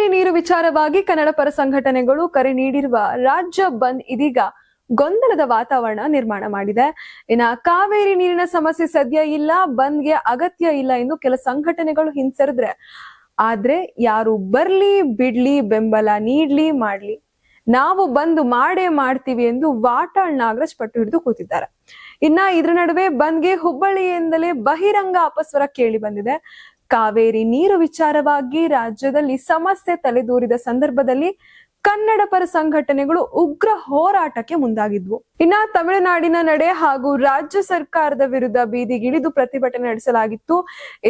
ಕಾವೇರಿ ನೀರು ವಿಚಾರವಾಗಿ ಕನ್ನಡ ಪರ ಸಂಘಟನೆಗಳು ಕರೆ ನೀಡಿರುವ ರಾಜ್ಯ ಬಂದ್ ಇದೀಗ ಗೊಂದಲದ ವಾತಾವರಣ ನಿರ್ಮಾಣ ಮಾಡಿದೆ. ಇನ್ನ ಕಾವೇರಿ ನೀರಿನ ಸಮಸ್ಯೆ ಸದ್ಯ ಇಲ್ಲ, ಬಂದ್ಗೆ ಅಗತ್ಯ ಇಲ್ಲ ಎಂದು ಕೆಲ ಸಂಘಟನೆಗಳು ಹಿಂಸರಿದ್ರೆ, ಆದ್ರೆ ಯಾರು ಬರ್ಲಿ ಬಿಡ್ಲಿ ಬೆಂಬಲ ನೀಡ್ಲಿ ಮಾಡ್ಲಿ ನಾವು ಬಂದ್ ಮಾಡೇ ಮಾಡ್ತೀವಿ ಎಂದು ವಾಟಾಳ್ ನಾಗರಾಜ್ ಪಟ್ಟು ಹಿಡಿದು ಕೂತಿದ್ದಾರೆ. ಇನ್ನ ಇದ್ರ ನಡುವೆ ಬಂದ್ಗೆ ಹುಬ್ಬಳ್ಳಿಯಿಂದಲೇ ಬಹಿರಂಗ ಅಪಸ್ವರ ಕೇಳಿ ಬಂದಿದೆ. ಕಾವೇರಿ ನೀರು ವಿಚಾರವಾಗಿ ರಾಜ್ಯದಲ್ಲಿ ಸಮಸ್ಯೆ ತಲೆದೂರಿದ ಸಂದರ್ಭದಲ್ಲಿ ಕನ್ನಡ ಪರ ಸಂಘಟನೆಗಳು ಉಗ್ರ ಹೋರಾಟಕ್ಕೆ ಮುಂದಾಗಿದ್ವು. ಇನ್ನ ತಮಿಳುನಾಡಿನ ನಡೆ ಹಾಗೂ ರಾಜ್ಯ ಸರ್ಕಾರದ ವಿರುದ್ಧ ಬೀದಿಗಿಳಿದು ಪ್ರತಿಭಟನೆ ನಡೆಸಲಾಗಿತ್ತು.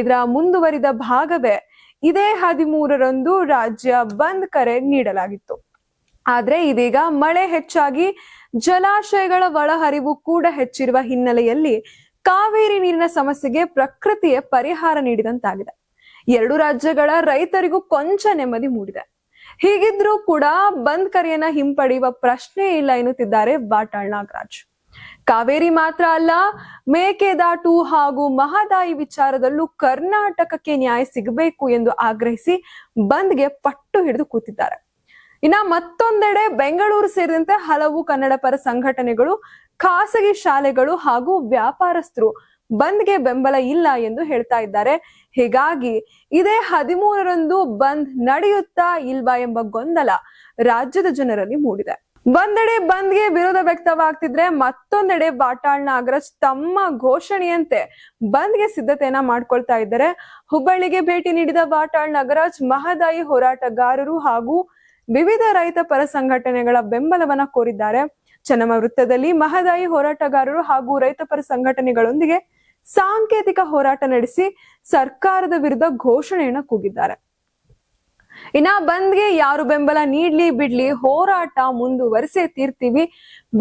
ಇದರ ಮುಂದುವರಿದ ಭಾಗವೇ ಇದೇ 13ರಂದು ರಾಜ್ಯ ಬಂದ್ ಕರೆ ನೀಡಲಾಗಿತ್ತು. ಆದ್ರೆ ಇದೀಗ ಮಳೆ ಹೆಚ್ಚಾಗಿ ಜಲಾಶಯಗಳ ಒಳಹರಿವು ಕೂಡ ಹೆಚ್ಚಿರುವ ಹಿನ್ನೆಲೆಯಲ್ಲಿ ಕಾವೇರಿ ನೀರಿನ ಸಮಸ್ಯೆಗೆ ಪ್ರಕೃತಿಯೇ ಪರಿಹಾರ ನೀಡಿದಂತಾಗಿದೆ. ಎರಡು ರಾಜ್ಯಗಳ ರೈತರಿಗೂ ಕೊಂಚ ನೆಮ್ಮದಿ ಮೂಡಿದೆ. ಹೀಗಿದ್ರೂ ಕೂಡ ಬಂದ್ ಕರೆಯನ್ನ ಹಿಂಪಡೆಯುವ ಪ್ರಶ್ನೆ ಇಲ್ಲ ಎನ್ನುತ್ತಿದ್ದಾರೆ ವಾಟಾಳ್ ನಾಗರಾಜ್. ಕಾವೇರಿ ಮಾತ್ರ ಅಲ್ಲ, ಮೇಕೆದಾಟು ಹಾಗೂ ಮಹದಾಯಿ ವಿಚಾರದಲ್ಲೂ ಕರ್ನಾಟಕಕ್ಕೆ ನ್ಯಾಯ ಸಿಗಬೇಕು ಎಂದು ಆಗ್ರಹಿಸಿ ಬಂದ್ಗೆ ಪಟ್ಟು ಹಿಡಿದು ಕೂತಿದ್ದಾರೆ. ಇನ್ನ ಮತ್ತೊಂದೆಡೆ ಬೆಂಗಳೂರು ಸೇರಿದಂತೆ ಹಲವು ಕನ್ನಡ ಪರ ಸಂಘಟನೆಗಳು, ಖಾಸಗಿ ಶಾಲೆಗಳು ಹಾಗೂ ವ್ಯಾಪಾರಸ್ಥರು ಬಂದ್ಗೆ ಬೆಂಬಲ ಇಲ್ಲ ಎಂದು ಹೇಳ್ತಾ ಇದ್ದಾರೆ. ಹೀಗಾಗಿ ಇದೇ 13ರಂದು ಬಂದ್ ನಡೆಯುತ್ತಾ ಇಲ್ವಾ ಎಂಬ ಗೊಂದಲ ರಾಜ್ಯದ ಜನರಲ್ಲಿ ಮೂಡಿದೆ. ಒಂದೆಡೆ ಬಂದ್ಗೆ ವಿರೋಧ ವ್ಯಕ್ತವಾಗ್ತಿದ್ರೆ, ಮತ್ತೊಂದೆಡೆ ವಾಟಾಳ್ ನಾಗರಾಜ್ ತಮ್ಮ ಘೋಷಣೆಯಂತೆ ಬಂದ್ಗೆ ಸಿದ್ಧತೆಯನ್ನ ಮಾಡ್ಕೊಳ್ತಾ ಇದ್ದಾರೆ. ಹುಬ್ಬಳ್ಳಿಗೆ ಭೇಟಿ ನೀಡಿದ ವಾಟಾಳ್ ನಾಗರಾಜ್ ಮಹದಾಯಿ ಹೋರಾಟಗಾರರು ಹಾಗೂ ವಿವಿಧ ರೈತ ಪರ ಸಂಘಟನೆಗಳ ಬೆಂಬಲವನ್ನ ಕೋರಿದ್ದಾರೆ. ಚನ್ನಮ್ಮ ವೃತ್ತದಲ್ಲಿ ಮಹದಾಯಿ ಹೋರಾಟಗಾರರು ಹಾಗೂ ರೈತ ಪರ ಸಂಘಟನೆಗಳೊಂದಿಗೆ ಸಾಂಕೇತಿಕ ಹೋರಾಟ ನಡೆಸಿ ಸರ್ಕಾರದ ವಿರುದ್ಧ ಘೋಷಣೆಯನ್ನ ಕೂಗಿದ್ದಾರೆ. ಇನ್ನ ಬಂದ್ಗೆ ಯಾರು ಬೆಂಬಲ ನೀಡ್ಲಿ ಬಿಡ್ಲಿ ಹೋರಾಟ ಮುಂದುವರಿಸೇ ತೀರ್ತೀವಿ.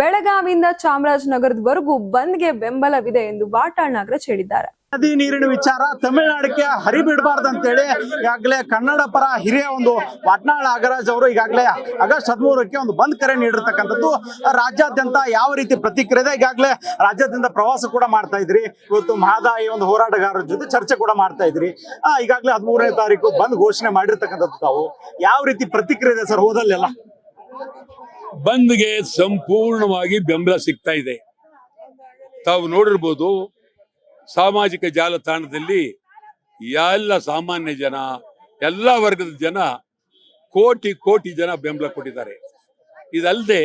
ಬೆಳಗಾವಿಯಿಂದ ಚಾಮರಾಜನಗರದವರೆಗೂ ಬಂದ್ಗೆ ಬೆಂಬಲವಿದೆ ಎಂದು ವಾಟಾಳ್ ನಾಗರಾಜ್ ಹೇಳಿದ್ದಾರೆ. ನದಿ ನೀರಿನ ವಿಚಾರ ತಮಿಳುನಾಡಿಗೆ ಹರಿಬಿಡಬಾರ್ದು ಅಂತೇಳಿ ಈಗಾಗಲೇ ಕನ್ನಡ ಪರ ಹಿರಿಯ ಒಂದು ವಾಟಾಳ್ ನಾಗರಾಜ್ ಅವರು ಈಗಾಗಲೇ ಆಗಸ್ಟ್ 13ಕ್ಕೆ ಒಂದು ಬಂದ್ ಕರೆ ನೀಡಿರ್ತಕ್ಕಂಥದ್ದು. ರಾಜ್ಯಾದ್ಯಂತ ಯಾವ ರೀತಿ ಪ್ರತಿಕ್ರಿಯೆ ಇದೆ, ಈಗಾಗಲೇ ರಾಜ್ಯಾದ್ಯಂತ ಪ್ರವಾಸ ಕೂಡ ಮಾಡ್ತಾ ಇದ್ರಿ, ಇವತ್ತು ಮಹದಾಯಿ ಒಂದು ಹೋರಾಟಗಾರರ ಜೊತೆ ಚರ್ಚೆ ಕೂಡ ಮಾಡ್ತಾ ಇದ್ರಿ. ಈಗಾಗಲೇ 13ನೇ ತಾರೀಕು ಬಂದ್ ಘೋಷಣೆ ಮಾಡಿರ್ತಕ್ಕಂಥದ್ದು. ತಾವು ಯಾವ ರೀತಿ ಪ್ರತಿಕ್ರಿಯೆ ಇದೆ ಸರ್ ಹೋದಲ್ಲೆಲ್ಲ? ಬಂದ್ಗೆ ಸಂಪೂರ್ಣವಾಗಿ ಬೆಂಬಲ ಸಿಗ್ತಾ ಇದೆ. ತಾವು ನೋಡಿರ್ಬೋದು, ಸಾಮಾಜಿಕ ಜಾಲತಾಣದಲ್ಲಿ ಎಲ್ಲ ಸಾಮಾನ್ಯ ಜನ, ಎಲ್ಲ ವರ್ಗದ ಜನ, ಕೋಟಿ ಜನ ಬೆಂಬಲ ಕೊಟ್ಟಿದ್ದಾರೆ. ಇದಲ್ಲದೆ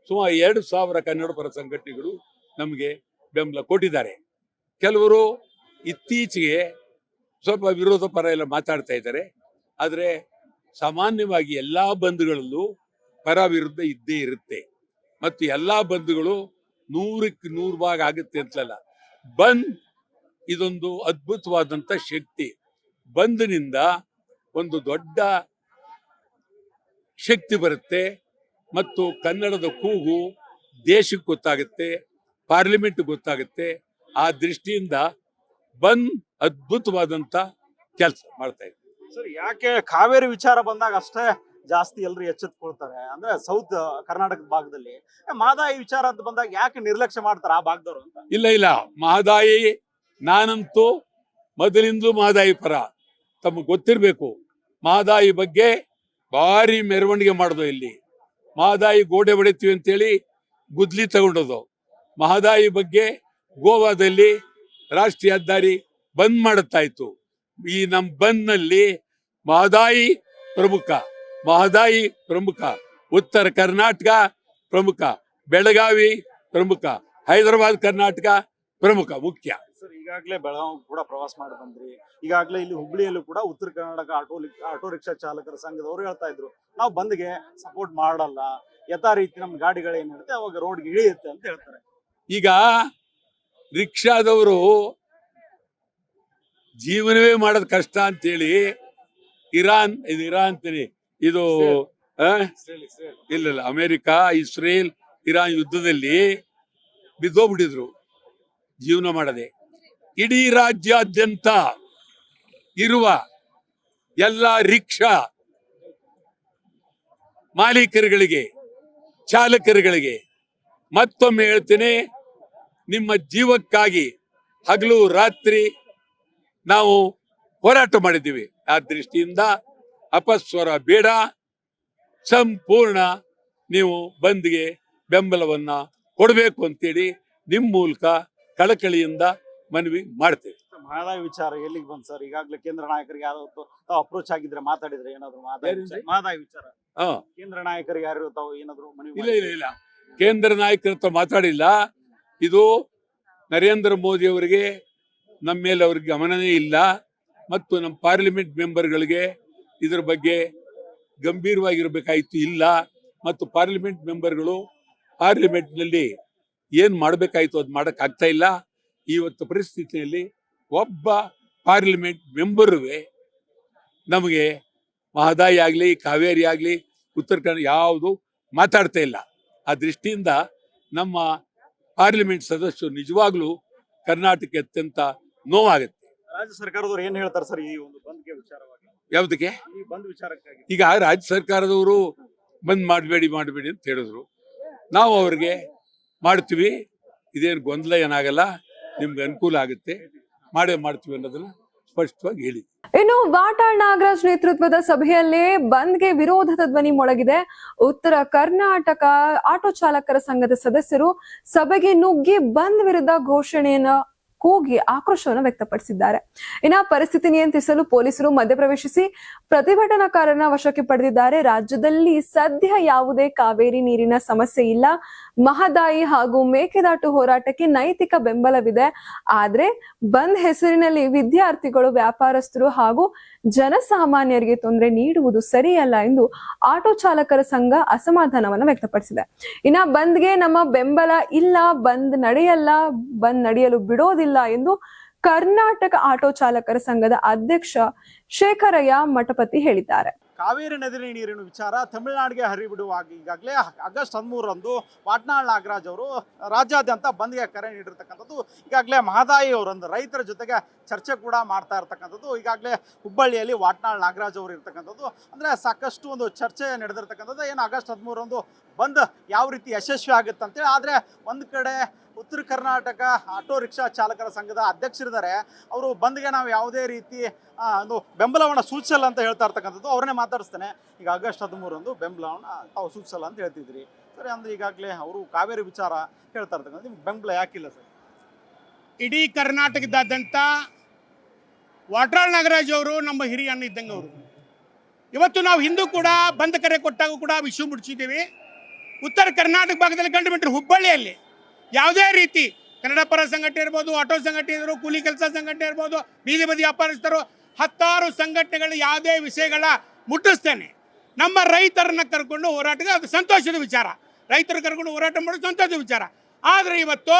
ಸುಮಾರು 2,000 ಕನ್ನಡ ಪರ ಸಂಘಟನೆಗಳು ನಮಗೆ ಬೆಂಬಲ ಕೊಟ್ಟಿದ್ದಾರೆ. ಕೆಲವರು ಇತ್ತೀಚೆಗೆ ಸ್ವಲ್ಪ ವಿರೋಧ ಪರ ಎಲ್ಲ ಮಾತಾಡ್ತಾ ಇದ್ದಾರೆ. ಆದರೆ ಸಾಮಾನ್ಯವಾಗಿ ಎಲ್ಲ ಬಂದ್ಗಳಲ್ಲೂ ಪರ ವಿರುದ್ಧ ಇದ್ದೇ ಇರುತ್ತೆ ಮತ್ತು ಎಲ್ಲ ಬಂದ್ಗಳು 100ಕ್ಕೆ 100 ಭಾಗ ಆಗುತ್ತೆ ಅಂತಲ್ಲ. ಬಂದ್ ಇದೊಂದು ಅದ್ಭುತವಾದಂಥ ಶಕ್ತಿ. ಬಂದ್ನಿಂದ ಒಂದು ದೊಡ್ಡ ಶಕ್ತಿ ಬರುತ್ತೆ ಮತ್ತು ಕನ್ನಡದ ಕೂಗು ದೇಶಕ್ಕೆ ಗೊತ್ತಾಗುತ್ತೆ, ಪಾರ್ಲಿಮೆಂಟ್ ಗೊತ್ತಾಗುತ್ತೆ. ಆ ದೃಷ್ಟಿಯಿಂದ ಬಂದ್ ಅದ್ಭುತವಾದಂಥ ಕೆಲಸ ಮಾಡ್ತಾ ಇದೆ. ಸರ್, ಯಾಕೆ ಕಾವೇರಿ ವಿಚಾರ ಬಂದಾಗ ಅಷ್ಟೇ ಜಾಸ್ತಿ ಎಲ್ಲರೂ ಎಚ್ಚೆತ್ಕೊಳ್ತಾರೆ ಅಂದ್ರೆ ಸೌತ್ ಕರ್ನಾಟಕದ ಭಾಗದಲ್ಲಿ, ಮಹದಾಯಿ ವಿಚಾರ ಅಂತ ಬಂದಾಗ ಯಾಕೆ ನಿರ್ಲಕ್ಷ್ಯ ಮಾಡ್ತಾರೆ ಆ ಭಾಗದವರು ಅಂತ? ಇಲ್ಲ, ಮಹದಾಯಿ ನಾನಂತೂ ಮೊದಲಿಂದಲೂ ಮಹದಾಯಿ ಪರ. ತಮಗೆ ಗೊತ್ತಿರಬೇಕು, ಮಹದಾಯಿ ಬಗ್ಗೆ ಭಾರಿ ಮೆರವಣಿಗೆ ಮಾಡೋದು. ಇಲ್ಲಿ ಮಹದಾಯಿ ಗೋಡೆ ಹೊಡಿತೀವಿ ಅಂತೇಳಿ ಗುದ್ಲಿ ತಗೊಂಡೋದು. ಮಹದಾಯಿ ಬಗ್ಗೆ ಗೋವಾದಲ್ಲಿ ರಾಷ್ಟ್ರೀಯ ಹೆದ್ದಾರಿ ಬಂದ್ ಮಾಡುತ್ತಾ ಇತ್ತು. ಈ ನಮ್ಮ ಬಂದ್ನಲ್ಲಿ ಮಹದಾಯಿ ಪ್ರಮುಖ, ಉತ್ತರ ಕರ್ನಾಟಕ ಪ್ರಮುಖ, ಬೆಳಗಾವಿ ಪ್ರಮುಖ, ಹೈದರಾಬಾದ್ ಕರ್ನಾಟಕ ಪ್ರಮುಖ ಮುಖ್ಯ. ಸರ್, ಈಗಾಗಲೇ ಬೆಳಗಾವಿ ಕೂಡ ಪ್ರವಾಸ ಮಾಡಿ ಬಂದ್ರಿ. ಈಗಾಗಲೇ ಇಲ್ಲಿ ಹುಬ್ಳಿಯಲ್ಲೂ ಕೂಡ ಉತ್ತರ ಕರ್ನಾಟಕ ಆಟೋ ರಿಕ್ಷಾ ಚಾಲಕರ ಸಂಘದವರು ಹೇಳ್ತಾ ಇದ್ರು, ನಾವು ಬಂದ್ಗೆ ಸಪೋರ್ಟ್ ಮಾಡಲ್ಲ, ಯಥಾ ರೀತಿ ನಮ್ಮ ಗಾಡಿಗಳೇನಿರುತ್ತೆ ಅವಾಗ ರೋಡ್ಗೆ ಇಳಿಯುತ್ತೆ ಅಂತ ಹೇಳ್ತಾರೆ. ಈಗ ರಿಕ್ಷಾದವರು ಜೀವನವೇ ಮಾಡೋದು ಕಷ್ಟ ಅಂತೇಳಿ ಇರಾನ್ ಅಂತೀನಿ, ಇದು ಇಲ್ಲ ಅಮೆರಿಕ, ಇಸ್ರೇಲ್, ಇರಾನ್ ಯುದ್ಧದಲ್ಲಿ ಬಿದ್ದೋಗ್ಬಿಟ್ಟಿದ್ರು ಜೀವನ ಮಾಡದೆ. ಇಡೀ ರಾಜ್ಯಾದ್ಯಂತ ಇರುವ ಎಲ್ಲ ರಿಕ್ಷಾ ಮಾಲೀಕರುಗಳಿಗೆ, ಚಾಲಕರುಗಳಿಗೆ ಮತ್ತೊಮ್ಮೆ ಹೇಳ್ತೇನೆ, ನಿಮ್ಮ ಜೀವಕ್ಕಾಗಿ ಹಗಲು ರಾತ್ರಿ ನಾವು ಹೋರಾಟ ಮಾಡಿದ್ದೀವಿ. ಆ ದೃಷ್ಟಿಯಿಂದ ಅಪಸ್ವರ ಬೇಡ. ಸಂಪೂರ್ಣ ನೀವು ಬಂದ್ಗೆ ಬೆಂಬಲವನ್ನ ಕೊಡಬೇಕು ಅಂತೇಳಿ ನಿಮ್ಮ ಮೂಲಕ ಕಳಕಳಿಯಿಂದ ಮನವಿ ಮಾಡ್ತೇವೆ. ಮಹದಾಯಿ ವಿಚಾರ ಎಲ್ಲಿಗೆ ಬಂತು ಸರ್? ಈಗಾಗಲೇ ಕೇಂದ್ರ ನಾಯಕರಿಗೆ ಯಾವ್ದು ತಾವು ಅಪ್ರೋಚ್ ಆಗಿದ್ರೆ ಮಾತಾಡಿದ್ರೆ ಏನಾದ್ರು ಮಹದಾಯಿ ವಿಚಾರ ಹಾ, ಕೇಂದ್ರ ನಾಯಕರಿಗೆ ಯಾರು ತಾವು ಏನಾದ್ರು ಮನವಿ ಇಲ್ಲ ಇಲ್ಲ ಇಲ್ಲ, ಕೇಂದ್ರ ನಾಯಕರ ಹತ್ರ ಮಾತಾಡಿಲ್ಲ. ಇದು ನರೇಂದ್ರ ಮೋದಿ ಅವರಿಗೆ ನಮ್ಮ ಮೇಲೆ ಅವ್ರಿಗೆ ಗಮನನೇ ಇಲ್ಲ, ಮತ್ತು ನಮ್ಮ ಪಾರ್ಲಿಮೆಂಟ್ ಮೆಂಬರ್ಗಳಿಗೆ ಇದ್ರ ಬಗ್ಗೆ ಗಂಭೀರವಾಗಿರ್ಬೇಕಾಯ್ತು ಇಲ್ಲ. ಮತ್ತು ಪಾರ್ಲಿಮೆಂಟ್ ಮೆಂಬರ್ಗಳು ಪಾರ್ಲಿಮೆಂಟ್ನಲ್ಲಿ ಏನು ಮಾಡಬೇಕಾಯ್ತು ಅದು ಮಾಡೋಕ್ಕಾಗ್ತಾ ಇಲ್ಲ. ಇವತ್ತು ಪರಿಸ್ಥಿತಿಯಲ್ಲಿ ಒಬ್ಬ ಪಾರ್ಲಿಮೆಂಟ್ ಮೆಂಬರುವೆ ನಮಗೆ ಮಹದಾಯಿ ಆಗಲಿ ಕಾವೇರಿ ಆಗಲಿ ಉತ್ತರ ಕನ್ನಡ ಯಾವುದು ಮಾತಾಡ್ತಾ ಇಲ್ಲ. ಆ ದೃಷ್ಟಿಯಿಂದ ನಮ್ಮ ಪಾರ್ಲಿಮೆಂಟ್ ಸದಸ್ಯರು ನಿಜವಾಗ್ಲೂ ಕರ್ನಾಟಕಕ್ಕೆ ಅತ್ಯಂತ ನೋವಾಗುತ್ತೆ. ರಾಜ್ಯ ಸರ್ಕಾರದವ್ರು ಏನ್ ಹೇಳ್ತಾರೆ ಸರ್ ಈ ಒಂದು ಬಂದ್ಗೆ ವಿಚಾರವಾಗಿ? ಯಾವುದಕ್ಕೆ? ಈ ಬಂದ್ ವಿಚಾರಕ್ಕಾಗಿ ಈಗ ರಾಜ್ಯ ಸರ್ಕಾರದವರು ಬಂದ್ ಮಾಡಬೇಡಿ ಅಂತ ಹೇಳಿದ್ರು. ನಾವು ಅವ್ರಿಗೆ ಮಾಡ್ತೀವಿ, ಇದೇನು ಗೊಂದಲ ಏನಾಗಲ್ಲ, ನಿಮ್ಗೆ ಅನುಕೂಲ ಆಗುತ್ತೆ, ಮಾಡ್ತೀವಿ ಅನ್ನೋದನ್ನ ಸ್ಪಷ್ಟವಾಗಿ ಹೇಳಿ. ಇನ್ನು ವಾಟಾಳ್ ನಾಗರಾಜ್ ನೇತೃತ್ವದ ಸಭೆಯಲ್ಲೇ ಬಂದ್ಗೆ ವಿರೋಧದ ಧ್ವನಿ ಮೊಳಗಿದೆ. ಉತ್ತರ ಕರ್ನಾಟಕ ಆಟೋ ಚಾಲಕರ ಸಂಘದ ಸದಸ್ಯರು ಸಭೆಗೆ ನುಗ್ಗಿ ಬಂದ್ ವಿರುದ್ಧ ಘೋಷಣೆಯನ್ನ ಕೂಗಿ ಆಕ್ರೋಶವನ್ನು ವ್ಯಕ್ತಪಡಿಸಿದ್ದಾರೆ. ಇನ್ನು ಪರಿಸ್ಥಿತಿ ನಿಯಂತ್ರಿಸಲು ಪೊಲೀಸರು ಮಧ್ಯಪ್ರವೇಶಿಸಿ ಪ್ರತಿಭಟನಾಕಾರರನ್ನ ವಶಕ್ಕೆ ಪಡೆದಿದ್ದಾರೆ. ರಾಜ್ಯದಲ್ಲಿ ಸದ್ಯ ಯಾವುದೇ ಕಾವೇರಿ ನೀರಿನ ಸಮಸ್ಯೆ ಇಲ್ಲ. ಮಹದಾಯಿ ಹಾಗೂ ಮೇಕೆದಾಟು ಹೋರಾಟಕ್ಕೆ ನೈತಿಕ ಬೆಂಬಲವಿದೆ. ಆದ್ರೆ ಬಂದ್ ಹೆಸರಿನಲ್ಲಿ ವಿದ್ಯಾರ್ಥಿಗಳು, ವ್ಯಾಪಾರಸ್ಥರು ಹಾಗೂ ಜನಸಾಮಾನ್ಯರಿಗೆ ತೊಂದರೆ ನೀಡುವುದು ಸರಿಯಲ್ಲ ಎಂದು ಆಟೋ ಚಾಲಕರ ಸಂಘ ಅಸಮಾಧಾನವನ್ನು ವ್ಯಕ್ತಪಡಿಸಿದೆ. ಇನ್ನ ಬಂದ್ಗೆ ನಮ್ಮ ಬೆಂಬಲ ಇಲ್ಲ, ಬಂದ್ ನಡೆಯಲು ಬಿಡೋದಿಲ್ಲ ಎಂದು ಕರ್ನಾಟಕ ಆಟೋ ಚಾಲಕರ ಸಂಘದ ಅಧ್ಯಕ್ಷ ಶೇಖರಯ್ಯ ಮಠಪತಿ ಹೇಳಿದ್ದಾರೆ. ಕಾವೇರಿ ನದಿ ನೀರಿನ ವಿಚಾರ ತಮಿಳುನಾಡಿಗೆ ಹರಿಬಿಡುವಾಗ ಈಗಾಗಲೇ ಆಗಸ್ಟ್ 13ರಂದು ವಾಟ್ನಾಳ್ ನಾಗರಾಜ್ ಅವರು ರಾಜ್ಯಾದ್ಯಂತ ಬಂದ್ಗೆ ಕರೆ ನೀಡಿರ್ತಕ್ಕಂಥದ್ದು. ಈಗಾಗಲೇ ಮಹದಾಯಿ ಅವರೊಂದು ರೈತರ ಜೊತೆಗೆ ಚರ್ಚೆ ಕೂಡ ಮಾಡ್ತಾ ಇರ್ತಕ್ಕಂಥದ್ದು. ಈಗಾಗಲೇ ಹುಬ್ಬಳ್ಳಿಯಲ್ಲಿ ವಾಟ್ನಾಳ್ ನಾಗರಾಜ್ ಅವರು ಇರ್ತಕ್ಕಂಥದ್ದು. ಅಂದರೆ ಸಾಕಷ್ಟು ಒಂದು ಚರ್ಚೆ ನಡೆದಿರ್ತಕ್ಕಂಥದ್ದು. ಏನು ಆಗಸ್ಟ್ 13ರಂದು ಬಂದ್ ಯಾವ ರೀತಿ ಯಶಸ್ವಿ ಆಗುತ್ತೆ ಅಂತೇಳಿ. ಆದರೆ ಒಂದು ಕಡೆ ಉತ್ತರ ಕರ್ನಾಟಕ ಆಟೋ ರಿಕ್ಷಾ ಚಾಲಕರ ಸಂಘದ ಅಧ್ಯಕ್ಷರಿದ್ದಾರೆ. ಅವರು ಬಂದ್ಗೆ ನಾವು ಯಾವುದೇ ರೀತಿ ಒಂದು ಬೆಂಬಲವನ್ನು ಸೂಚಿಸಲ್ಲ ಅಂತ ಹೇಳ್ತಾ ಇರ್ತಕ್ಕಂಥದ್ದು. ಅವ್ರನ್ನೇ ಮಾತಾಡಿಸ್ತೇನೆ. ಈಗ ಆಗಸ್ಟ್ 13ರಂದು ಬೆಂಬಲವನ್ನು ತಾವು ಸೂಚಿಸಲ್ಲ ಅಂತ ಹೇಳ್ತಿದ್ರಿ ಸರಿ. ಅಂದ್ರೆ ಈಗಾಗಲೇ ಅವರು ಕಾವೇರಿ ವಿಚಾರ ಹೇಳ್ತಾ ಇರ್ತಕ್ಕಂಥ ನಿಮ್ಗೆ ಬೆಂಬಲ ಯಾಕಿಲ್ಲ ಸರ್? ಇಡೀ ಕರ್ನಾಟಕದಾದ್ಯಂತ ವಾಟಾಳ್ ನಾಗರಾಜ್ ಅವರು ನಮ್ಮ ಹಿರಿಯ ಅಣ್ಣ ಇದ್ದಂಗೆ ಅವರು. ಇವತ್ತು ನಾವು ಹಿಂದೂ ಕೂಡ ಬಂದ್ ಕರೆ ಕೊಟ್ಟಾಗ ಕೂಡ ವಿಷಯ ಮುಡಿಸಿದ್ದೀವಿ. ಉತ್ತರ ಕರ್ನಾಟಕ ಭಾಗದಲ್ಲಿ ಕಂಡು ಬಿಟ್ಟರೆ ಹುಬ್ಬಳ್ಳಿಯಲ್ಲಿ ಯಾವುದೇ ರೀತಿ ಕನ್ನಡ ಪರ ಸಂಘಟನೆ ಇರ್ಬೋದು, ಆಟೋ ಸಂಘಟನೆ ಇರ್ಬೋದು, ಕೂಲಿ ಕೆಲಸ ಸಂಘಟನೆ ಇರ್ಬೋದು, ಬೀದಿ ಬದಿ ವ್ಯಾಪಾರಸ್ಥರು, 10 ಸಂಘಟನೆಗಳು ಯಾವುದೇ ವಿಷಯಗಳ ಮುಟ್ಟಿಸ್ತೇನೆ. ನಮ್ಮ ರೈತರನ್ನ ಕರ್ಕೊಂಡು ಹೋರಾಟಕ್ಕೆ ಅದು ಸಂತೋಷದ ವಿಚಾರ. ರೈತರು ಕರ್ಕೊಂಡು ಹೋರಾಟ ಮಾಡೋದು ಸಂತೋಷದ ವಿಚಾರ. ಆದರೆ ಇವತ್ತು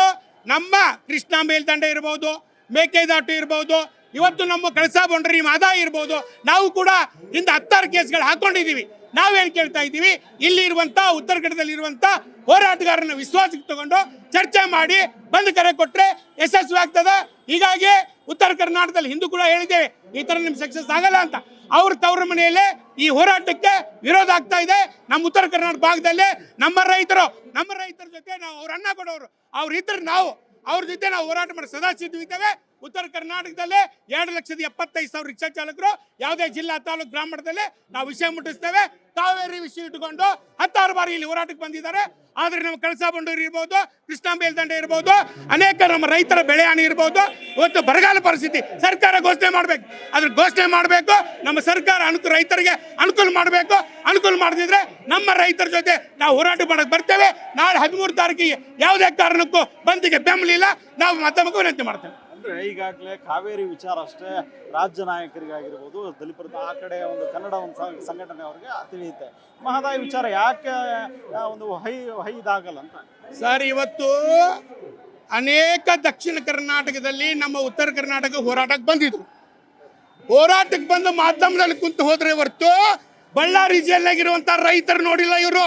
ನಮ್ಮ ಕೃಷ್ಣಾ ಮೇಲ್ದಂಡೆ ಇರ್ಬೋದು, ಮೇಕೆದಾಟು ಇರ್ಬೋದು, ಇವತ್ತು ನಮ್ಮ ಕಳಸಾ ಬಂಡೂರಿ ಮಹದಾಯಿ ಇರ್ಬೋದು, ನಾವು ಕೂಡ ಹಿಂದೆ 10 ಕೇಸ್ಗಳು ಹಾಕೊಂಡಿದ್ದೀವಿ. ನಾವೇನು ಕೇಳ್ತಾ ಇದ್ದೀವಿ, ಇಲ್ಲಿ ಇರುವಂಥ ಉತ್ತರ ಕನ್ನಡದಲ್ಲಿ ಇರುವಂಥ ಹೋರಾಟಗಾರನ ವಿಶ್ವಾಸಕ್ಕೆ ತಗೊಂಡು ಚರ್ಚೆ ಮಾಡಿ ಬಂದ್ ಕರೆ ಕೊಟ್ಟರೆ ಯಶಸ್ವಿ ಆಗ್ತದೆ. ಹೀಗಾಗಿ ಉತ್ತರ ಕರ್ನಾಟಕದಲ್ಲಿ ಹಿಂದೂ ಕೂಡ ಹೇಳಿದ್ದೇವೆ, ಈ ಥರ ನಿಮ್ಗೆ ಸಕ್ಸಸ್ ಆಗಲ್ಲ ಅಂತ. ಅವ್ರ ತವರ ಮನೆಯಲ್ಲೇ ಈ ಹೋರಾಟಕ್ಕೆ ವಿರೋಧ ಆಗ್ತಾ ಇದೆ. ನಮ್ಮ ಉತ್ತರ ಕರ್ನಾಟಕ ಭಾಗದಲ್ಲಿ ನಮ್ಮ ರೈತರ ಜೊತೆ ನಾವು ಅವ್ರ ಅನ್ನ ಕೊಡೋರು, ಅವ್ರ ಇದ್ರೆ ನಾವು ಅವ್ರ ಜೊತೆ ನಾವು ಹೋರಾಟ ಮಾಡಿ ಸದಾ ಸಿದ್ಧವಿದ್ದೇವೆ. ಉತ್ತರ ಕರ್ನಾಟಕದಲ್ಲೇ 2,75,000 ರಿಕ್ಷಾ ಚಾಲಕರು ಯಾವುದೇ ಜಿಲ್ಲಾ ತಾಲೂಕು ಗ್ರಾಮದಲ್ಲಿ ನಾವು ವಿಷಯ ಮುಟ್ಟಿಸ್ತೇವೆ. ಕಾವೇರಿ ವಿಷಯ ಇಟ್ಟುಕೊಂಡು 10 ಬಾರಿ ಇಲ್ಲಿ ಹೋರಾಟಕ್ಕೆ ಬಂದಿದ್ದಾರೆ. ಆದರೆ ನಮ್ಮ ಕಳಸಾ ಬಂಡೂರಿ ಇರ್ಬೋದು, ಕೃಷ್ಣಾ ಮೇಲ್ದಂಡೆ ಇರ್ಬೋದು, ಅನೇಕ ನಮ್ಮ ರೈತರ ಬೆಳೆ ಹಾನಿ ಇರ್ಬೋದು. ಇವತ್ತು ಬರಗಾಲ ಪರಿಸ್ಥಿತಿ ಸರ್ಕಾರ ಘೋಷಣೆ ಮಾಡಬೇಕು. ಅದ್ರ ಘೋಷಣೆ ಮಾಡಬೇಕು. ನಮ್ಮ ಸರ್ಕಾರ ರೈತರಿಗೆ ಅನುಕೂಲ ಮಾಡಬೇಕು. ಅನುಕೂಲ ಮಾಡದಿದ್ರೆ ನಮ್ಮ ರೈತರ ಜೊತೆ ನಾವು ಹೋರಾಟ ಮಾಡಕ್ಕೆ ಬರ್ತೇವೆ. ನಾಳೆ 13 ತಾರೀಕಿಗೆ ಯಾವುದೇ ಕಾರಣಕ್ಕೂ ಬಂದಿಗೆ ಬೆಂಬಲಿಲ್ಲ. ನಾವು ಮತ್ತೊಮ್ಮೆ ವಿನಂತಿ ಮಾಡ್ತೇವೆ. ಅಂದ್ರೆ ಈಗಾಗಲೇ ಕಾವೇರಿ ವಿಚಾರ ಅಷ್ಟೇ ರಾಜ್ಯ ನಾಯಕರಿಗಾಗಿರ್ಬೋದು, ದಲಿತರ ಆ ಕಡೆ ಒಂದು ಕನ್ನಡ ಒಂದು ಸಂಘಟನೆಯವರಿಗೆ ತಿಳಿಯುತ್ತೆ. ಮಹದಾಯಿ ವಿಚಾರ ಯಾಕೆ ಒಂದು ಹೈ ಇದಾಗಲ್ಲ ಅಂತ ಸರ್, ಇವತ್ತು ಅನೇಕ ದಕ್ಷಿಣ ಕರ್ನಾಟಕದಲ್ಲಿ ನಮ್ಮ ಉತ್ತರ ಕರ್ನಾಟಕ ಹೋರಾಟಕ್ಕೆ ಬಂದಿದ್ರು. ಹೋರಾಟಕ್ಕೆ ಬಂದು ಮಾಧ್ಯಮದಲ್ಲಿ ಕುಂತು ಹೋದ್ರೆ ಹೊರತು ಬಳ್ಳಾರಿ ಜಿಲ್ಲೆಗಿರುವಂತ ರೈತರು ನೋಡಿಲ್ಲ. ಇವರು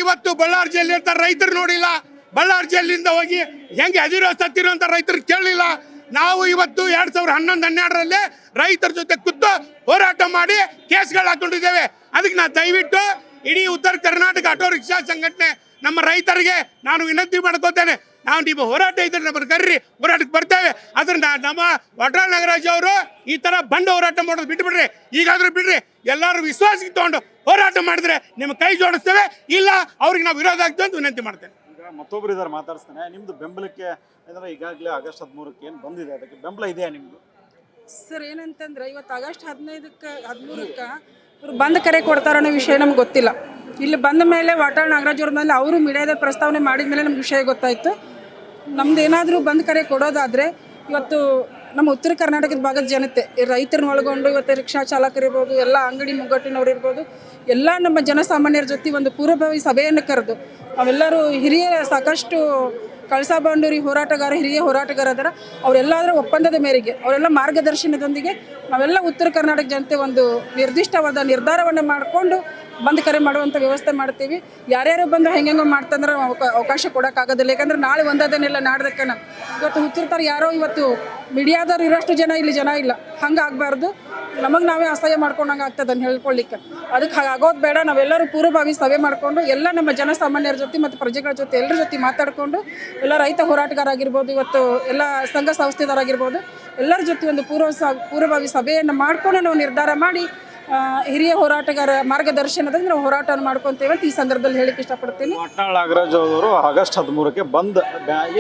ಇವತ್ತು ಬಳ್ಳಾರಿ ಜಿಲ್ಲೆ ಇರ್ತಾರೆ, ರೈತರು ನೋಡಿಲ್ಲ. ಬಳ್ಳಾರಿ ಜಿಲ್ಲೆಯಿಂದ ಹೋಗಿ ಹೆಂಗೆ ಸತ್ತಿರುವಂತ ರೈತರು ಕೇಳಲಿಲ್ಲ. ನಾವು ಇವತ್ತು 2011-12ರಲ್ಲಿ ರೈತರ ಜೊತೆ ಕೂತು ಹೋರಾಟ ಮಾಡಿ ಕೇಸ್ಗಳು ಹಾಕೊಂಡಿದ್ದೇವೆ. ಅದಕ್ಕೆ ನಾನು ದಯವಿಟ್ಟು ಇಡೀ ಉತ್ತರ ಕರ್ನಾಟಕ ಆಟೋ ರಿಕ್ಷಾ ಸಂಘಟನೆ ನಮ್ಮ ರೈತರಿಗೆ ನಾನು ವಿನಂತಿ ಮಾಡ್ಕೋತೇನೆ. ನಾವು ನಿಮ್ಮ ಹೋರಾಟ ಇದ್ರೆ ನಮ್ಮನ್ನು ಕರ್ರಿ, ಹೋರಾಟಕ್ಕೆ ಬರ್ತೇವೆ. ಅದರಿಂದ ನಮ್ಮ ವಾಟಾಳ್ ನಾಗರಾಜ್ ಅವರು ಈ ಥರ ಬಂಡ ಹೋರಾಟ ಮಾಡೋದು ಬಿಟ್ಬಿಡ್ರಿ. ಈಗಾದರೂ ಬಿಡ್ರಿ, ಎಲ್ಲರೂ ವಿಶ್ವಾಸಕ್ಕೆ ತಗೊಂಡು ಹೋರಾಟ ಮಾಡಿದ್ರೆ ನಿಮ್ಮ ಕೈ ಜೋಡಿಸ್ತೇವೆ, ಇಲ್ಲ ಅವ್ರಿಗೆ ನಾವು ವಿರೋಧ ಆಗ್ತೇವೆ ಅಂತ ವಿನಂತಿ ಮಾಡ್ತೇನೆ. ಈಗ ಮತ್ತೊಬ್ರು ಇದಾರೆ, ಮಾತಾಡ್ತಾನೆ. ನಿಮ್ದು ಬೆಂಬಲಕ್ಕೆ ಅಂದ್ರೆ ಈಗಾಗಲೇ ಆಗಸ್ಟ್ 13ಕ್ಕೆ ಏನು ಬಂದಿದೆ, ಅದಕ್ಕೆ ಬೆಂಬಲ ಇದೆಯಾ ನಿಮ್ದು? ಸರ್ ಏನಂತಂದ್ರೆ ಇವತ್ತು ಆಗಸ್ಟ್ 15ಕ್ಕೆ 13ಕ್ಕೆ ಇವ್ರು ಬಂದ್ ಕರೆ ಕೊಡ್ತಾರೋ ಅನ್ನೋ ವಿಷಯ ನಮ್ಗೆ ಗೊತ್ತಿಲ್ಲ. ಇಲ್ಲಿ ಬಂದ ಮೇಲೆ ವಾಟಾಳ್ ನಾಗರಾಜ್ ಅವ್ರ ಮೇಲೆ ಅವರು ಮೀಡಿಯಾದ ಪ್ರಸ್ತಾವನೆ ಮಾಡಿದ ಮೇಲೆ ನಮ್ಗೆ ವಿಷಯ ಗೊತ್ತಾಯಿತು. ನಮ್ದು ಏನಾದರೂ ಬಂದ್ ಕರೆ ಕೊಡೋದಾದರೆ ಇವತ್ತು ನಮ್ಮ ಉತ್ತರ ಕರ್ನಾಟಕದ ಭಾಗದ ಜನತೆ, ರೈತರನ್ನ ಒಳಗೊಂಡು ಇವತ್ತು ರಿಕ್ಷಾ ಚಾಲಕರಿರ್ಬೋದು, ಎಲ್ಲ ಅಂಗಡಿ ಮುಗ್ಗಟ್ಟಿನವ್ರು ಇರ್ಬೋದು, ಎಲ್ಲ ನಮ್ಮ ಜನಸಾಮಾನ್ಯರ ಜೊತೆ ಒಂದು ಪೂರ್ವಭಾವಿ ಸಭೆಯನ್ನು ಕರೆದು ಅವೆಲ್ಲರೂ ಹಿರಿಯ ಸಾಕಷ್ಟು ಕಳಸಾ ಬಂಡೂರಿ ಹಿರಿಯ ಹೋರಾಟಗಾರ ಅದರ ಅವರೆಲ್ಲದರ ಒಪ್ಪಂದದ ಮೇರೆಗೆ ಅವರೆಲ್ಲ ಮಾರ್ಗದರ್ಶನದೊಂದಿಗೆ ನಾವೆಲ್ಲ ಉತ್ತರ ಕರ್ನಾಟಕ ಜನತೆ ಒಂದು ನಿರ್ದಿಷ್ಟವಾದ ನಿರ್ಧಾರವನ್ನು ಮಾಡಿಕೊಂಡು ಬಂದ್ ಕರೆ ಮಾಡುವಂಥ ವ್ಯವಸ್ಥೆ ಮಾಡ್ತೀವಿ. ಯಾರ್ಯಾರು ಬಂದು ಹೆಂಗೆಂಗೋ ಮಾಡ್ತಂದ್ರೆ ಅವಕಾಶ ಕೊಡೋಕ್ಕಾಗೋದಿಲ್ಲ. ಯಾಕಂದ್ರೆ ನಾಳೆ ಒಂದದನ್ನೆಲ್ಲ ನಾಡ್ದಕ್ಕನ ಇವತ್ತು ಹುಚ್ಚಿರ್ತಾರೆ ಯಾರೋ, ಇವತ್ತು ಮೀಡಿಯಾದವ್ರು ಇರೋಷ್ಟು ಜನ ಇಲ್ಲಿ ಜನ ಇಲ್ಲ. ಹಂಗೆ ಆಗಬಾರ್ದು, ನಮಗೆ ನಾವೇ ಅಸಹ್ಯ ಮಾಡ್ಕೊಂಡಂಗೆ ಆಗ್ತದೆ ಅಂತ ಹೇಳ್ಕೊಳ್ಳಿಕ್ಕೆ. ಅದಕ್ಕೆ ಆಗೋದು ಬೇಡ. ನಾವೆಲ್ಲರೂ ಪೂರ್ವಭಾವಿ ಸಭೆ ಮಾಡಿಕೊಂಡು ಎಲ್ಲ ನಮ್ಮ ಜನಸಾಮಾನ್ಯರ ಜೊತೆ ಮತ್ತು ಪ್ರಜೆಗಳ ಜೊತೆ ಎಲ್ಲರ ಜೊತೆ ಮಾತಾಡಿಕೊಂಡು ಎಲ್ಲ ರೈತ ಹೋರಾಟಗಾರ ಆಗಿರ್ಬೋದು, ಇವತ್ತು ಎಲ್ಲ ಸಂಘ ಸಂಸ್ಥೆದಾರಾಗಿರ್ಬೋದು, ಎಲ್ಲರ ಜೊತೆ ಒಂದು ಪೂರ್ವಭಾವಿ ಸಭೆಯನ್ನು ಮಾಡಿಕೊಂಡು ನಾವು ನಿರ್ಧಾರ ಮಾಡಿ ಹಿರಿಯ ಹೋರಾಟಗಾರ ಮಾರ್ಗದರ್ಶನದಲ್ಲಿ ನಾವು ಹೋರಾಟವನ್ನು ಮಾಡ್ಕೊತೇವೆ ಅಂತ ಈ ಸಂದರ್ಭದಲ್ಲಿ ಹೇಳಿಕ್ಕೆ ಇಷ್ಟಪಡ್ತೀನಿ. ವಾಟಾಳ್ ನಾಗರಾಜ್ ಅವರು ಆಗಸ್ಟ್ 13ಕ್ಕೆ ಬಂದ್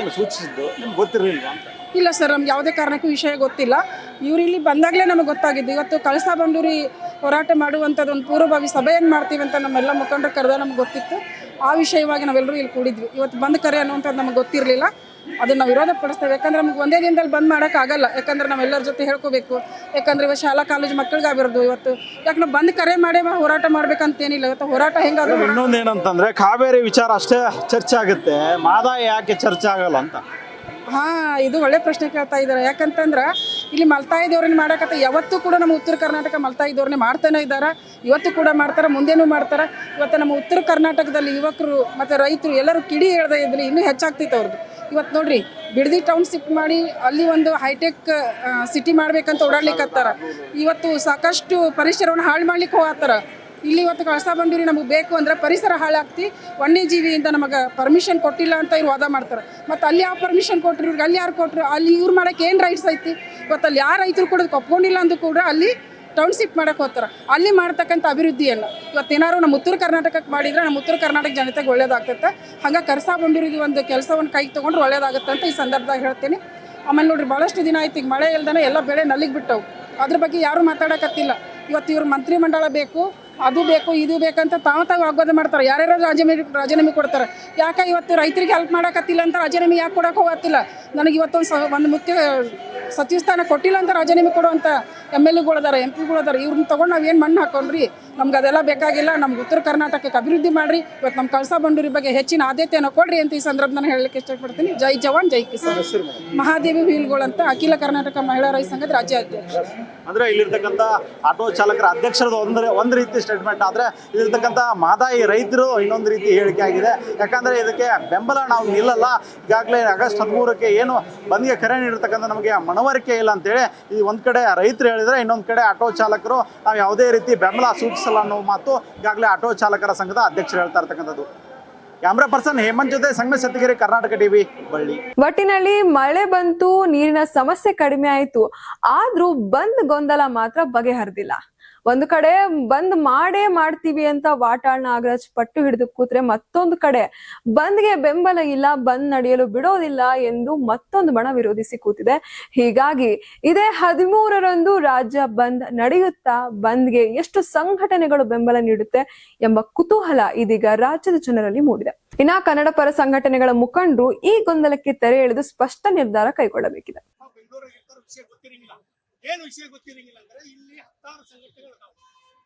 ಏನು ಸೂಚಿಸಿದ್ದು ನಿಮ್ಗೆ ಗೊತ್ತಿರಲಿಲ್ಲ ಅಂತ? ಇಲ್ಲ ಸರ್, ನಮ್ಗೆ ಯಾವುದೇ ಕಾರಣಕ್ಕೂ ವಿಷಯ ಗೊತ್ತಿಲ್ಲ. ಇವರು ಇಲ್ಲಿ ಬಂದಾಗಲೇ ನಮಗೆ ಗೊತ್ತಾಗಿದ್ದು. ಇವತ್ತು ಕಳಸಾ ಬಂಡೂರಿ ಹೋರಾಟ ಮಾಡುವಂಥದ್ದು ಒಂದು ಪೂರ್ವಭಾವಿ ಸಭೆಯನ್ನು ಮಾಡ್ತೀವಿ ಅಂತ ನಮ್ಮೆಲ್ಲ ಮುಖಂಡರು ಕರೆದ ನಮ್ಗೆ ಗೊತ್ತಿತ್ತು. ಆ ವಿಷಯವಾಗಿ ನಾವೆಲ್ಲರೂ ಇಲ್ಲಿ ಕೂಡಿದ್ವಿ. ಇವತ್ತು ಬಂದ್ ಕರೆ ಅನ್ನುವಂಥದ್ದು ನಮಗೆ ಗೊತ್ತಿರಲಿಲ್ಲ. ಅದನ್ನು ನಾವು ವಿರೋಧ ಪಡಿಸ್ತೇವೆ. ಯಾಕಂದ್ರೆ ನಮ್ಗೆ ಒಂದೇ ದಿನದಲ್ಲಿ ಬಂದ್ ಮಾಡೋಕ್ಕಾಗಲ್ಲ. ಯಾಕಂದ್ರೆ ನಾವೆಲ್ಲರ ಜೊತೆ ಹೇಳ್ಕೋಬೇಕು. ಯಾಕಂದ್ರೆ ಇವತ್ತು ಶಾಲಾ ಕಾಲೇಜು ಮಕ್ಕಳಿಗಾಗಿರೋದು ಇವತ್ತು ಯಾಕೆ ನಾವು ಬಂದ್ ಕರೆ ಮಾಡೇ ಹೋರಾಟ ಮಾಡ್ಬೇಕಂತೇನಿಲ್ಲ. ಇವತ್ತು ಹೋರಾಟ ಹೆಂಗಾದ್ರೂ ಇನ್ನೊಂದು ಏನಂತಂದ್ರೆ ಕಾವೇರಿ ವಿಚಾರ ಅಷ್ಟೇ ಚರ್ಚೆ ಆಗುತ್ತೆ, ಮಾದಾಯ ಯಾಕೆ ಚರ್ಚೆ ಆಗಲ್ಲ ಅಂತ? ಇದು ಒಳ್ಳೆ ಪ್ರಶ್ನೆ ಕೇಳ್ತಾ ಇದ್ದಾರೆ. ಯಾಕಂತಂದ್ರೆ ಇಲ್ಲಿ ಮಲ್ತಾಯಿ ದೇವ್ರನ್ನ ಮಾಡೋಕತ್ತ ಯಾವತ್ತೂ ಕೂಡ ನಮ್ಮ ಉತ್ತರ ಕರ್ನಾಟಕ ಮಲ್ತಾಯಿ ದೇವ್ರನ್ನೇ ಮಾಡ್ತಾನೆ ಇದ್ದಾರೆ. ಇವತ್ತು ಕೂಡ ಮಾಡ್ತಾರೆ, ಮುಂದೇನೂ ಮಾಡ್ತಾರೆ. ಇವತ್ತು ನಮ್ಮ ಉತ್ತರ ಕರ್ನಾಟಕದಲ್ಲಿ ಯುವಕರು ಮತ್ತು ರೈತರು ಎಲ್ಲರೂ ಕಿಡಿ ಹೇಳ್ದೆ ಇದ್ರಲ್ಲಿ ಇನ್ನೂ ಹೆಚ್ಚಾಗ್ತೈತೆ ಅವ್ರದ್ದು. ಇವತ್ತು ನೋಡ್ರಿ, ಬಿಡದಿ ಟೌನ್ ಶಿಫ್ಟ್ ಮಾಡಿ ಅಲ್ಲಿ ಒಂದು ಹೈಟೆಕ್ ಸಿಟಿ ಮಾಡ್ಬೇಕಂತ ಓಡಾಡ್ಲಿಕ್ಕತ್ತಾರ. ಇವತ್ತು ಸಾಕಷ್ಟು ಪರಿಸರವನ್ನು ಹಾಳು ಮಾಡ್ಲಿಕ್ಕೆ ಹೋಗ್ತಾರ. ಇಲ್ಲಿ ಇವತ್ತು ಕಳಸಾ ಬಂಡೂರಿ ನಮಗೆ ಬೇಕು ಅಂದ್ರೆ ಪರಿಸರ ಹಾಳಾಗ್ತಿ, ವನ್ಯಜೀವಿಯಿಂದ ನಮಗೆ ಪರ್ಮಿಷನ್ ಕೊಟ್ಟಿಲ್ಲ ಅಂತ ಇವ್ರು ವಾದ ಮಾಡ್ತಾರೆ. ಮತ್ತು ಅಲ್ಲಿ ಯಾವ ಪರ್ಮಿಷನ್ ಕೊಟ್ಟರು, ಇವ್ರಿಗೆ ಅಲ್ಲಿ ಯಾರು ಕೊಟ್ಟರು, ಅಲ್ಲಿ ಇವ್ರು ಮಾಡೋಕ್ಕೆ ಏನು ರೈಟ್ಸ್ ಐತಿ? ಇವತ್ತು ಅಲ್ಲಿ ಯಾರು ರೈತರು ಕೂಡ ಒಪ್ಕೊಂಡಿಲ್ಲ ಅಂದ್ರೂ ಕೂಡ ಅಲ್ಲಿ ಟೌನ್ಶಿಪ್ ಮಾಡೋಕೆ ಹೋಗ್ತಾರೆ. ಅಲ್ಲಿ ಮಾಡ್ತಕ್ಕಂಥ ಅಭಿವೃದ್ಧಿಯನ್ನು ಇವತ್ತೇನಾದ್ರು ನಮ್ಮ ಉತ್ತರ ಕರ್ನಾಟಕಕ್ಕೆ ಮಾಡಿದರೆ ನಮ್ಮ ಉತ್ತರ ಕರ್ನಾಟಕ ಜನತೆಗೆ ಒಳ್ಳೇದಾಗ್ತೈತೆ. ಹಂಗೆ ಕಳಸಾ ಬಂಡೂರಿಗೆ ಒಂದು ಕೆಲಸವನ್ನು ಕೈಗೆ ತೊಗೊಂಡ್ರೆ ಒಳ್ಳೇದಾಗುತ್ತೆ ಅಂತ ಈ ಸಂದರ್ಭದಾಗ ಹೇಳ್ತೀನಿ. ಆಮೇಲೆ ನೋಡಿರಿ, ಭಾಳಷ್ಟು ದಿನ ಆಯ್ತು ಈಗ ಮಳೆ ಇಲ್ದಾನೆ ಎಲ್ಲ ಬೆಳೆ ನಲ್ಲಿಗೆ ಬಿಟ್ಟವು. ಅದ್ರ ಬಗ್ಗೆ ಯಾರೂ ಮಾತಾಡೋಕತ್ತಿಲ್ಲ. ಇವತ್ತು ಇವ್ರು ಮಂತ್ರಿ ಮಂಡಳ ಬೇಕು, ಅದು ಬೇಕು, ಇದು ಬೇಕಂತ ತಾವು ವಾಗ್ವಾದ ಮಾಡ್ತಾರೆ. ಯಾರ್ಯಾರು ರಾಜೀನಾಮೆ ಕೊಡ್ತಾರೆ. ಯಾಕೆ ಇವತ್ತು ರೈತರಿಗೆ ಹೆಲ್ಪ್ ಮಾಡೋಕತ್ತಿಲ್ಲ ಅಂತ ರಾಜೀನಾಮೆ ಯಾಕೆ ಕೊಡೋಕೆ ಹೋಗತ್ತಿಲ್ಲ? ನನಗೆ ಇವತ್ತೊಂದು ಮುಖ್ಯ ಸಚಿವ ಸ್ಥಾನ ಕೊಟ್ಟಿಲ್ಲ ಅಂತ ರಾಜೀನಾಮೆ ಕೊಡುವಂಥ MLAಗಳಿದ್ದಾರೆ, MP ಇವ್ರನ್ನ ತೊಗೊಂಡು ನಾವು ಏನು ಮಣ್ಣು ಹಾಕೊಂಡ್ರಿ? ನಮ್ಗೆ ಅದೆಲ್ಲ ಬೇಕಾಗಿಲ್ಲ. ನಮ್ಗೆ ಉತ್ತರ ಕರ್ನಾಟಕಕ್ಕೆ ಅಭಿವೃದ್ಧಿ ಮಾಡಿರಿ. ಇವತ್ತು ನಮ್ಮ ಕಳಸಾ ಬಂಡೂರಿ ಬಗ್ಗೆ ಹೆಚ್ಚಿನ ಆದ್ಯತೆಯನ್ನು ಕೊಡ್ರಿ ಅಂತ ಈ ಸಂದರ್ಭ ನಾನು ಹೇಳಲಿಕ್ಕೆ ಇಷ್ಟಪಡ್ತೀನಿ. ಜೈ ಜವಾನ್ ಜೈ ಕಿಸಾನ್. ಮಹಾದೇವಿ ವೀಲ್ಗಳಂತ ಅಖಿಲ ಕರ್ನಾಟಕ ಮಹಿಳಾ ರೈತ ಸಂಘದ ರಾಜ್ಯ ಅಧ್ಯಕ್ಷ. ಅಂದ್ರೆ ಇಲ್ಲಿರ್ತಕ್ಕಂಥ ಆಟೋ ಚಾಲಕರ ಅಧ್ಯಕ್ಷರದ್ದು ಒಂದು ರೀತಿ ಸ್ಟೇಟ್ಮೆಂಟ್ ಆದ್ರೆ, ಇಲ್ಲಿರ್ತಕ್ಕಂಥ ಮಾದಾಯಿ ರೈತರು ಇನ್ನೊಂದು ರೀತಿ ಹೇಳಿಕೆ ಆಗಿದೆ. ಯಾಕಂದ್ರೆ ಇದಕ್ಕೆ ಬೆಂಬಲ ನಾವು ನಿಲ್ಲಲ್ಲ. ಈಗಾಗಲೇ ಆಗಸ್ಟ್ 13ಕ್ಕೆ ಏನು ಬಂದ್ಗೆ ಕರೆ ನೀಡಿರ್ತಕ್ಕಂಥ ನಮಗೆ ಮನವರಿಕೆ ಇಲ್ಲ ಅಂತೇಳಿ ಈ ಒಂದು ಕಡೆ ರೈತರು ಹೇಳಿದ್ರೆ, ಇನ್ನೊಂದು ಕಡೆ ಆಟೋ ಚಾಲಕರು ನಾವು ಯಾವುದೇ ರೀತಿ ಬೆಂಬಲ ಸೂಚಿಸಲ್ಲ ಅನ್ನೋ ಮಾತು ಈಗಾಗಲೇ ಆಟೋ ಚಾಲಕರ ಸಂಘದ ಅಧ್ಯಕ್ಷರು ಹೇಳ್ತಾ ಇರ್ತಕ್ಕಂಥದ್ದು. ಕ್ಯಾಮ್ರಾ ಪರ್ಸನ್ ಹೇಮಂತ್ ಜೊತೆ ಸಂಗಮೇಶ್ ಸತ್ತಿಗೆರೆ, ಕರ್ನಾಟಕ ಟಿವಿ, ಬಳ್ಳಿ. ಒಟ್ಟಿನಲ್ಲಿ ಮಳೆ ಬಂತು, ನೀರಿನ ಸಮಸ್ಯೆ ಕಡಿಮೆ ಆಯ್ತು, ಆದ್ರೂ ಬಂದ್ ಗೊಂದಲ ಮಾತ್ರ ಬಗೆಹರಿದಿಲ್ಲ. ಒಂದು ಕಡೆ ಬಂದ್ ಮಾಡ್ತೀವಿ ಅಂತ ವಾಟಾಳ್ ನಾಗರಾಜ್ ಪಟ್ಟು ಹಿಡಿದು ಕೂತ್ರೆ, ಮತ್ತೊಂದು ಕಡೆ ಬಂದ್ಗೆ ಬೆಂಬಲ ಇಲ್ಲ, ಬಂದ್ ನಡೆಯಲು ಬಿಡೋದಿಲ್ಲ ಎಂದು ಮತ್ತೊಂದು ಬಣ ವಿರೋಧಿಸಿ ಕೂತಿದೆ. ಹೀಗಾಗಿ ಇದೇ 13ರಂದು ರಾಜ್ಯ ಬಂದ್ ನಡೆಯುತ್ತಾ, ಬಂದ್ಗೆ ಎಷ್ಟು ಸಂಘಟನೆಗಳು ಬೆಂಬಲ ನೀಡುತ್ತೆ ಎಂಬ ಕುತೂಹಲ ಇದೀಗ ರಾಜ್ಯದ ಜನರಲ್ಲಿ ಮೂಡಿದೆ. ಇನ್ನ ಕನ್ನಡ ಪರ ಸಂಘಟನೆಗಳ ಮುಖಂಡರು ಈ ಗೊಂದಲಕ್ಕೆ ತೆರೆ ಎಳೆದು ಸ್ಪಷ್ಟ ನಿರ್ಧಾರ ಕೈಗೊಳ್ಳಬೇಕಿದೆ. ಏನು ವಿಷಯ ಗೊತ್ತಿರಂಗಿಲ್ಲ ಅಂದ್ರೆ ಇಲ್ಲಿ 10 ಸಂಘಟನೆಗಳು ಅದಾವೆ.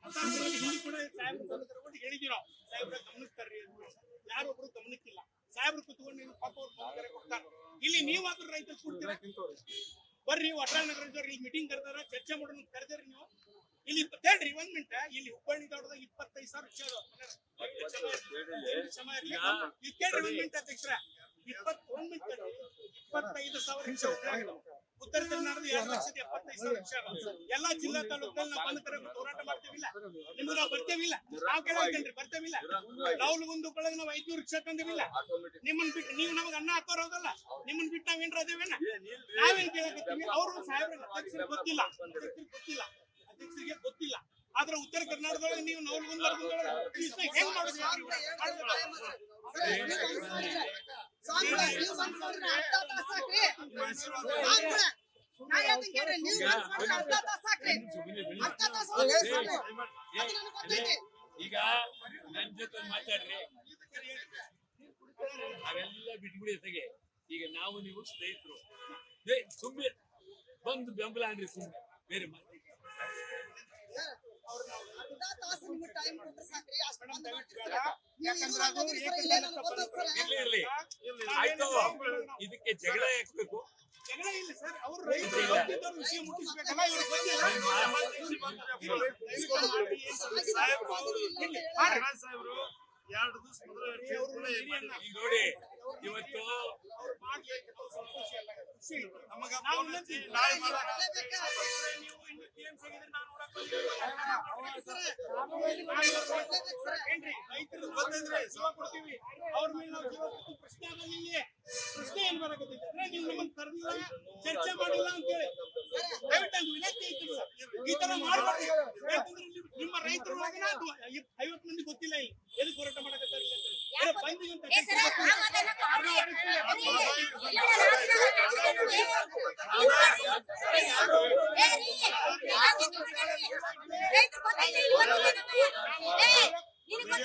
10 ಸಂಘಟನೆ ಕೂಡ ಸಾಹೇಬ್ರು ಹೇಳಿದಿವಿ ನಾವು, ಸಾಹೇಬ್ರ ಗಮನಿಸ್ತಾರ್ರಿ, ಯಾರೊಬ್ರು ಗಮನಿಕ್ಕಿಲ್ಲ. ಸಾಹೇಬ್ರು ಕುತ್ಕೊಂಡು ಪಾಪ ಅವ್ರು ಕರೆ ಕೊಡ್ತಾರೆ. ಇಲ್ಲಿ ನೀವಾದ್ರೂ ರೈತರು ಕೊಡ್ತೀರಾ? ಬರ್ರಿ, ವಾಟಾಳ್ ನಾಗರಾಜ್ ಇಲ್ಲಿ ಮೀಟಿಂಗ್ ಕರೆದಾರ, ಚರ್ಚೆ ಮಾಡೋಣ ಕರೆದಿರಿ ನೀವು. ಇಲ್ಲಿ ಹೇಳ್ರಿ, 1 ಮಿನಿಟ್, ಇಲ್ಲಿ ಹುಬ್ಬಳ್ಳಿ ದಾಟದಾಗ 25,000 ರಿಕ್ಷಾ ಕೇಳ್ರಿ. 1 ಮಿನಿಟ್ ಅಧ್ಯಕ್ಷರ, 25,000 ರಿಕ್ಷಾ ಉತ್ತರ ಕರ್ನಾಟಕದ 2,75,000 ಎಲ್ಲಾ ಜಿಲ್ಲಾ ತಾಲೂಕಲ್ಲಿ ನಾವು ಬಂದ್ ಕರೆ ಹೋರಾಟ ಮಾಡ್ತೇವಿಲ್ಲ. ನಿಮ್ಗೆ ನಾವು ಬರ್ತೇವಿಲ್ಲ, ನಾವು ಕೇಳಬೇಕೇನ್ರಿ, ಬರ್ತೇವಿಲ್ಲ. ರಾಹುಲ್ಗುಂದಕ್ಕೊಳಗೆ ನಾವು 500 ರಿಕ್ಷಾ ತಂದೇವಿಲ್ಲ. ನಿಮ್ಮನ್ನ ಬಿಟ್ಟು ನೀವು ನಮಗೆ ಅನ್ನ ಹಾಕೋರ್ ಹೌದಲ್ಲ, ನಿಮ್ಮನ್ನ ಬಿಟ್ಟು ನಾವೇನ್ರ ಅದೇವೇನ? ನಾವೇನ್ ಕೇಳಕತ್ತೀವಿ? ಅವರು ಸಾಹೇಬ್ರ ಅಧ್ಯಕ್ಷರಿಗೆ ಗೊತ್ತಿಲ್ಲ, ಅಧ್ಯಕ್ಷರಿಗೆ ಗೊತ್ತಿಲ್ಲ. ಆದ್ರೆ ಉತ್ತರ ಕರ್ನಾಟಕದೊಳಗೆ ನೀವು ನವಲಗುಂದ ಹೆಂಗ್ ಮಾಡೋದು? ಈಗ ನನ್ ಜೊತೆ ಮಾತಾಡ್ರಿ, ಅವೆಲ್ಲ ಬಿಟ್ಬಿಡಿ ಜೊತೆಗೆ. ಈಗ ನಾವು ನೀವು ಸ್ನೇಹಿತರು, ಸುಮ್ಮನೆ ಬಂದು ಬೆಂಬಲ ಅಂದ್ರಿ, ಸುಮ್ಮನೆ ಬೇರೆ ಮಾತು. ಇರ್ಲಿ ಆಯ್ತು, ಇದಕ್ಕೆ ಜಗಳ ಹಾಕ್ಬೇಕು. ಜಗಳ ಇಲ್ಲ ಸರ್, ಅವರು ರೈತರು ವಿಷಯ ಮುಟ್ಟಿಸ್ಬೇಕಲ್ಲ, ಇವ್ರಿಗೆ ಗೊತ್ತಿಲ್ಲ. ಈಗ ನೋಡಿ, ಇವತ್ತು ಅವ್ರ ಮೇಲೆ ನಾವು ಪ್ರಶ್ನೆ ಆಗಲಿಲ್ಲ. ಪ್ರಶ್ನೆ ಏನ್ ಬರಕತ್ತಿದ್ರೆ ನೀವು ನಮ್ಮನ್ನು ಕರೆದಿಲ್ಲ, ಚರ್ಚೆ ಮಾಡಿಲ್ಲ ಅಂತೇಳಿ ದಯವಿಟ್ಟು ವಿನಂತಿ ಐತಿ. ಈ ತರ ಮಾಡ್ಬಾರ್ದು. ಯಾಕಂದ್ರೆ ನಿಮ್ಮ ರೈತರು 50 ಮಂದಿ ಗೊತ್ತಿಲ್ಲ ಇಲ್ಲಿ ಎದಕ್ಕೆ ಹೋರಾಟ ಮಾಡಕತ್ತಾರೆ ಬಂದಿಗೆ ಅಂತ. ಇವತ್ತು